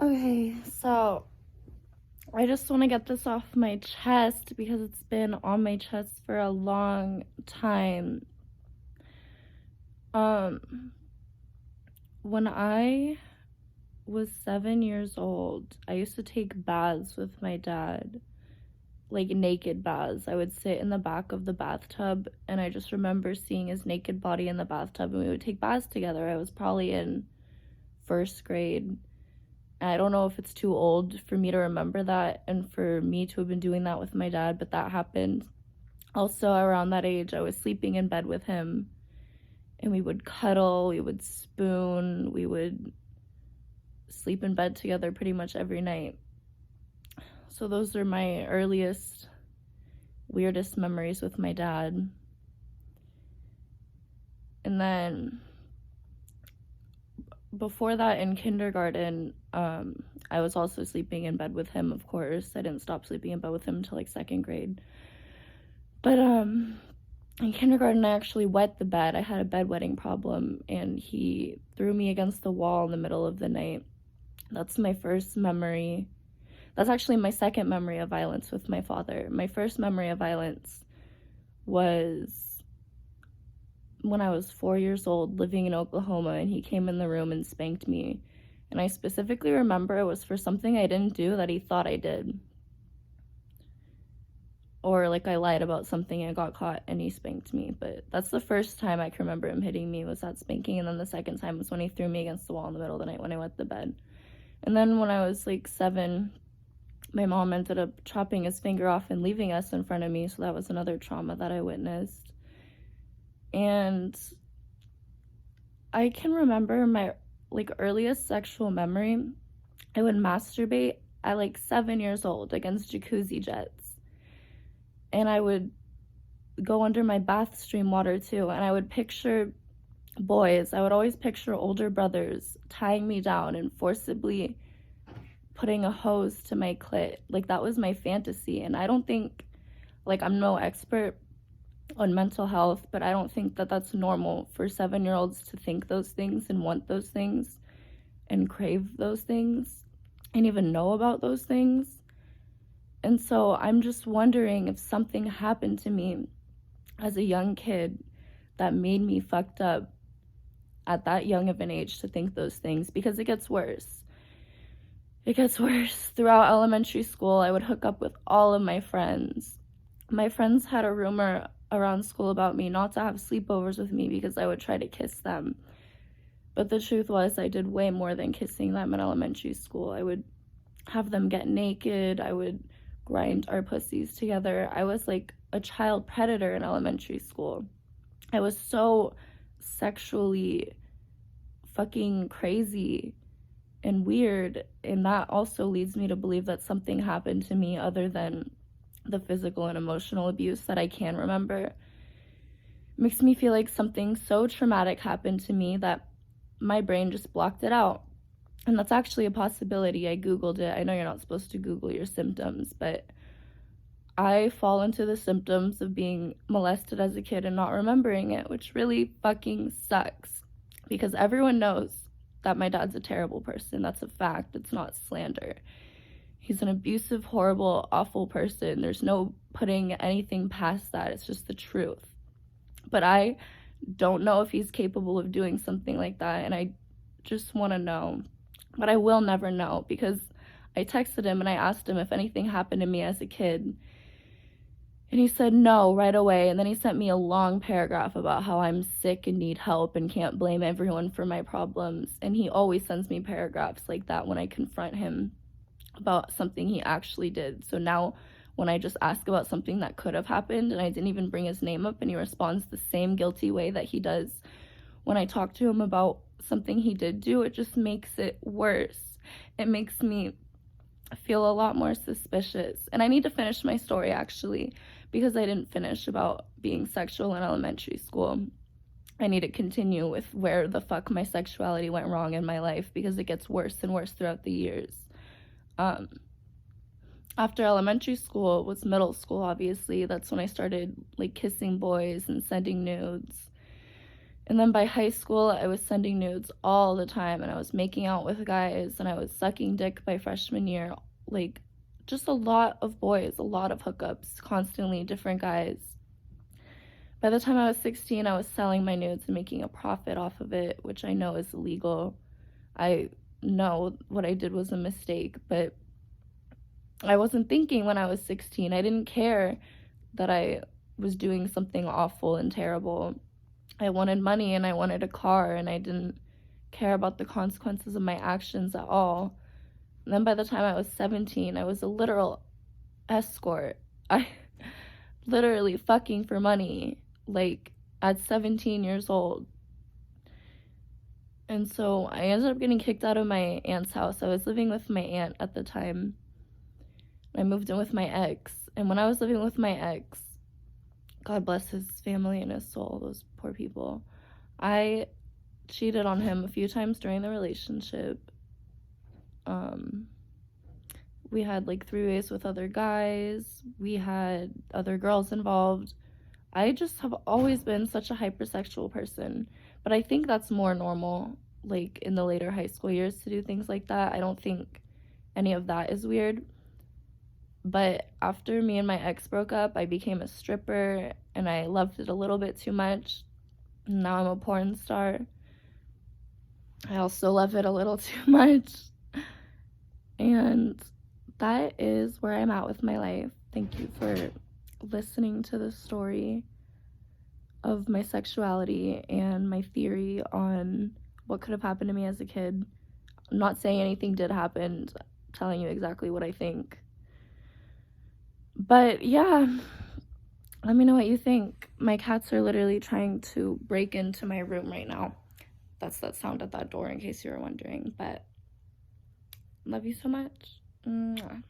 Okay, so I just want to get this off my chest because it's been on my chest for a long time. Um, when I was 7 years old, I used to take baths with my dad, like naked baths. I would sit in the back of the bathtub, and I just remember seeing his naked body in the bathtub, and we would take baths together. I was probably in first grade. I don't know if it's too old for me to remember that and for me to have been doing that with my dad, but that happened. Also, around that age, I was sleeping in bed with him, and we would cuddle, we would spoon, we would sleep in bed together pretty much every night. So, those are my earliest, weirdest memories with my dad. And then before that, in kindergarten, I was also sleeping in bed with him, of course. I didn't stop sleeping in bed with him until like second grade. But in kindergarten, I actually wet the bed. I had a bedwetting problem, and he threw me against the wall in the middle of the night. That's my first memory. That's actually my second memory of violence with my father. My first memory of violence was when I was 4 years old, living in Oklahoma, and he came in the room and spanked me. And I specifically remember it was for something I didn't do that he thought I did. Or like I lied about something and got caught and he spanked me. But that's the first time I can remember him hitting me, was that spanking. And then the second time was when he threw me against the wall in the middle of the night when I wet the bed. And then when I was like 7, my mom ended up chopping his finger off and leaving us in front of me. So that was another trauma that I witnessed. And I can remember my like earliest sexual memory. I would masturbate at like 7 years old against jacuzzi jets. And I would go under my bath stream water too, and I would picture boys. I would always picture older brothers tying me down and forcibly putting a hose to my clit. Like, that was my fantasy. And I don't think, like, I'm no expert on mental health, but I don't think that that's normal for 7-year-olds to think those things and want those things and crave those things and even know about those things. And so I'm just wondering if something happened to me as a young kid that made me fucked up at that young of an age to think those things, because it gets worse. It gets worse. Throughout elementary school, I would hook up with all of my friends. My friends had a rumor around school about me not to have sleepovers with me because I would try to kiss them. But the truth was, I did way more than kissing them in elementary school. I would have them get naked. I would grind our pussies together. I was like a child predator in elementary school. I was so sexually fucking crazy and weird, and that also leads me to believe that something happened to me other than the physical and emotional abuse that I can remember. It makes me feel like something so traumatic happened to me that my brain just blocked it out. And that's actually a possibility. I Googled it. I know you're not supposed to Google your symptoms, but I fall into the symptoms of being molested as a kid and not remembering it, which really fucking sucks. Because everyone knows that my dad's a terrible person. That's a fact. It's not slander. He's an abusive, horrible, awful person. There's no putting anything past that. It's just the truth. But I don't know if he's capable of doing something like that, and I just want to know. But I will never know, because I texted him and I asked him if anything happened to me as a kid. And he said no right away. And then he sent me a long paragraph about how I'm sick and need help and can't blame everyone for my problems. And he always sends me paragraphs like that when I confront him about something he actually did. So now when I just ask about something that could have happened and I didn't even bring his name up, and he responds the same guilty way that he does when I talk to him about something he did do, it just makes it worse. It makes me feel a lot more suspicious. And I need to finish my story, actually, because I didn't finish about being sexual in elementary school. I need to continue with where the fuck my sexuality went wrong in my life, because it gets worse and worse throughout the years. After elementary school was middle school, obviously. That's when I started like kissing boys and sending nudes. And then by high school, I was sending nudes all the time, and I was making out with guys, and I was sucking dick by freshman year. Like, just a lot of boys, a lot of hookups, constantly different guys. By the time I was 16, I was selling my nudes and making a profit off of it, which I know is illegal. I know what I did was a mistake, but I wasn't thinking when I was 16. I didn't care that I was doing something awful and terrible. I wanted money and I wanted a car, and I didn't care about the consequences of my actions at all. And then by the time I was 17, I was a literal escort. I literally fucking for money, like at 17 years old. And so I ended up getting kicked out of my aunt's house. I was living with my aunt at the time. I moved in with my ex. And when I was living with my ex, God bless his family and his soul, those poor people, I cheated on him a few times during the relationship. We had like 3 ways with other guys. We had other girls involved. I just have always been such a hypersexual person, but I think that's more normal, like in the later high school years, to do things like that. I don't think any of that is weird. But after me and my ex broke up, I became a stripper, and I loved it a little bit too much. Now I'm a porn star. I also love it a little too much. And that is where I'm at with my life. Thank you for listening to the story of my sexuality and my theory on what could have happened to me as a kid. I'm not saying anything did happen, I'm telling you exactly what I think. But yeah, let me know what you think. My cats are literally trying to break into my room right now. That's that sound at that door, in case you were wondering. But love you so much. Mwah.